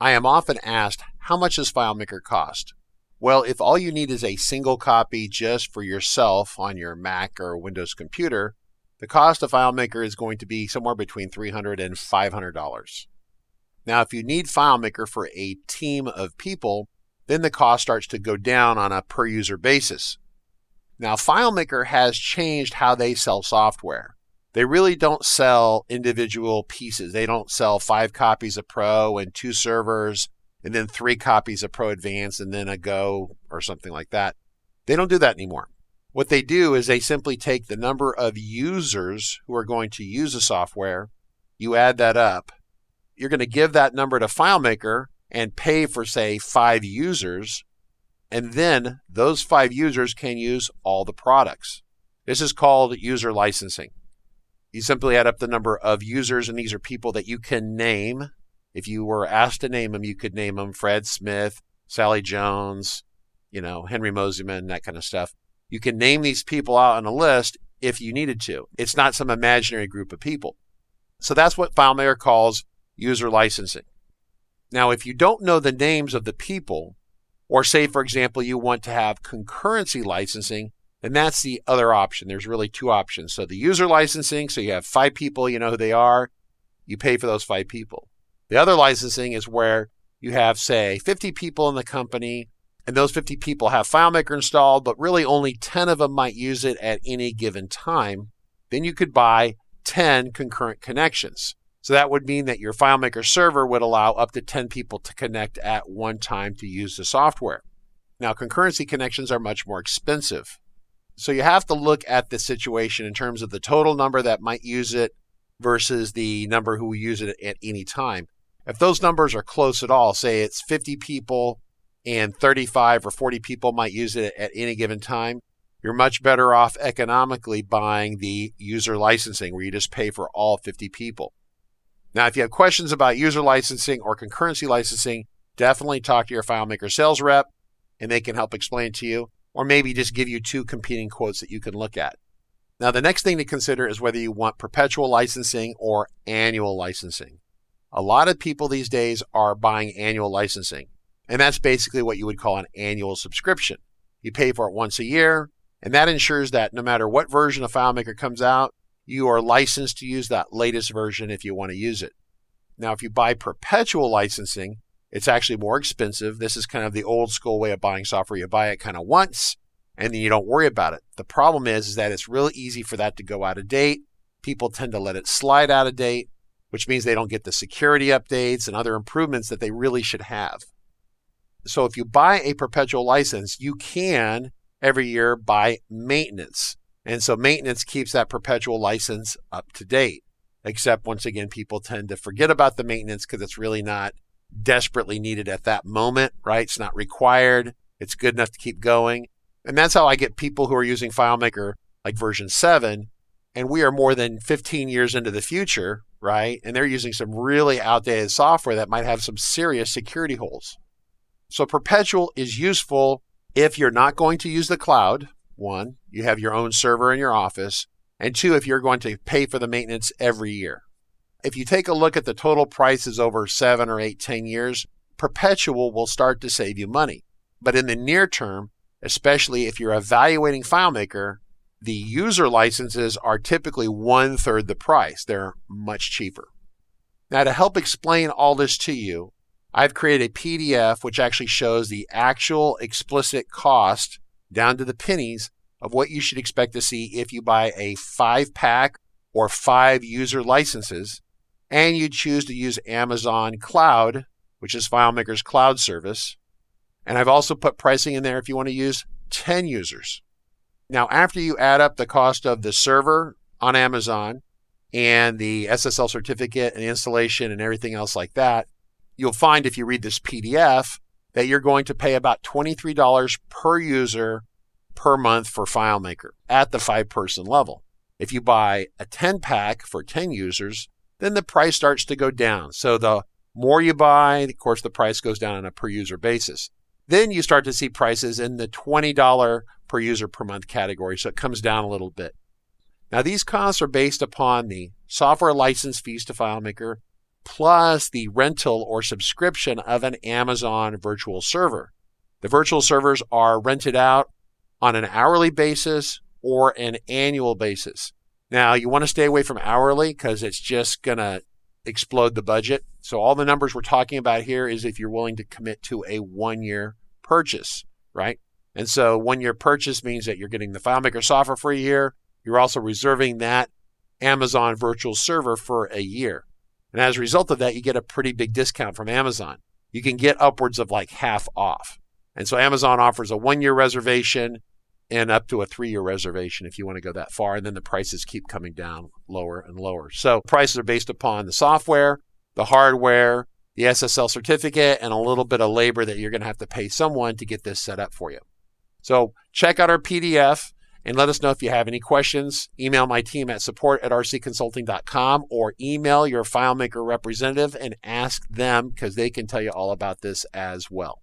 I am often asked, how much does FileMaker cost? Well, if all you need is a single copy just for yourself on your Mac or Windows computer, the cost of FileMaker is going to be somewhere between $300 and $500. Now, if you need FileMaker for a team of people, then the cost starts to go down on a per user basis. Now, FileMaker has changed how they sell software. They really don't sell individual pieces. They don't sell 5 copies of Pro and 2 servers, and then 3 copies of Pro Advanced and then a Go or something like that. They don't do that anymore. What they do is they simply take the number of users who are going to use the software, you add that up, you're going to give that number to FileMaker and pay for, say, 5 users, and then those 5 users can use all the products. This is called user licensing. You simply add up the number of users, and these are people that you can name. If you were asked to name them, you could name them Fred Smith, Sally Jones, Henry Mosiman, that kind of stuff. You can name these people out on a list if you needed to. It's not some imaginary group of people. So that's what FileMaker calls user licensing. Now, if you don't know the names of the people, or say, for example, you want to have concurrency licensing, then that's the other option. There's really 2 options. So the user licensing, so you have 5 people, you know who they are, you pay for those 5 people. The other licensing is where you have, say, 50 people in the company, and those 50 people have FileMaker installed, but really only 10 of them might use it at any given time. Then you could buy 10 concurrent connections. So that would mean that your FileMaker server would allow up to 10 people to connect at one time to use the software. Now, concurrency connections are much more expensive. So you have to look at the situation in terms of the total number that might use it versus the number who will use it at any time. If those numbers are close at all, say it's 50 people and 35 or 40 people might use it at any given time, you're much better off economically buying the user licensing where you just pay for all 50 people. Now, if you have questions about user licensing or concurrency licensing, definitely talk to your FileMaker sales rep and they can help explain it to you, or maybe just give you 2 competing quotes that you can look at. Now, the next thing to consider is whether you want perpetual licensing or annual licensing. A lot of people these days are buying annual licensing, and that's basically what you would call an annual subscription. You pay for it once a year, and that ensures that no matter what version of FileMaker comes out, you are licensed to use that latest version if you want to use it. Now, if you buy perpetual licensing, it's actually more expensive. This is kind of the old school way of buying software. You buy it kind of once, and then you don't worry about it. The problem is that it's really easy for that to go out of date. People tend to let it slide out of date, which means they don't get the security updates and other improvements that they really should have. So if you buy a perpetual license, you can every year buy maintenance. And so maintenance keeps that perpetual license up to date. Except once again, people tend to forget about the maintenance because it's really not desperately needed at that moment, right? It's not required. It's good enough to keep going. And that's how I get people who are using FileMaker like version 7, and we are more than 15 years into the future, right? And they're using some really outdated software that might have some serious security holes. So perpetual is useful if you're not going to use the cloud. 1, you have your own server in your office, and 2, if you're going to pay for the maintenance every year. If you take a look at the total prices over 7 or 8, 10 years, perpetual will start to save you money. But in the near term, especially if you're evaluating FileMaker, the user licenses are typically 1/3 the price. They're much cheaper. Now, to help explain all this to you, I've created a PDF which actually shows the actual explicit cost down to the pennies of what you should expect to see if you buy a 5-pack or 5 user licenses and you choose to use Amazon Cloud, which is FileMaker's cloud service. And I've also put pricing in there if you want to use 10 users. Now, after you add up the cost of the server on Amazon and the SSL certificate and installation and everything else like that, you'll find if you read this PDF that you're going to pay about $23 per user per month for FileMaker at the 5-person level. If you buy a 10-pack for 10 users, then the price starts to go down. So the more you buy, of course, the price goes down on a per user basis. Then you start to see prices in the $20 per user per month category, so it comes down a little bit. Now, these costs are based upon the software license fees to FileMaker, plus the rental or subscription of an Amazon virtual server. The virtual servers are rented out on an hourly basis or an annual basis. Now, you want to stay away from hourly because it's just going to explode the budget. So all the numbers we're talking about here is if you're willing to commit to a 1-year purchase, right? And so 1-year purchase means that you're getting the FileMaker software for a year. You're also reserving that Amazon virtual server for a year. And as a result of that, you get a pretty big discount from Amazon. You can get upwards of like half off. And so Amazon offers a 1-year reservation and up to a 3-year reservation if you want to go that far. And then the prices keep coming down lower and lower. So prices are based upon the software, the hardware, the SSL certificate, and a little bit of labor that you're going to have to pay someone to get this set up for you. So check out our PDF and let us know if you have any questions. Email my team at support@rcconsulting.com or email your FileMaker representative and ask them because they can tell you all about this as well.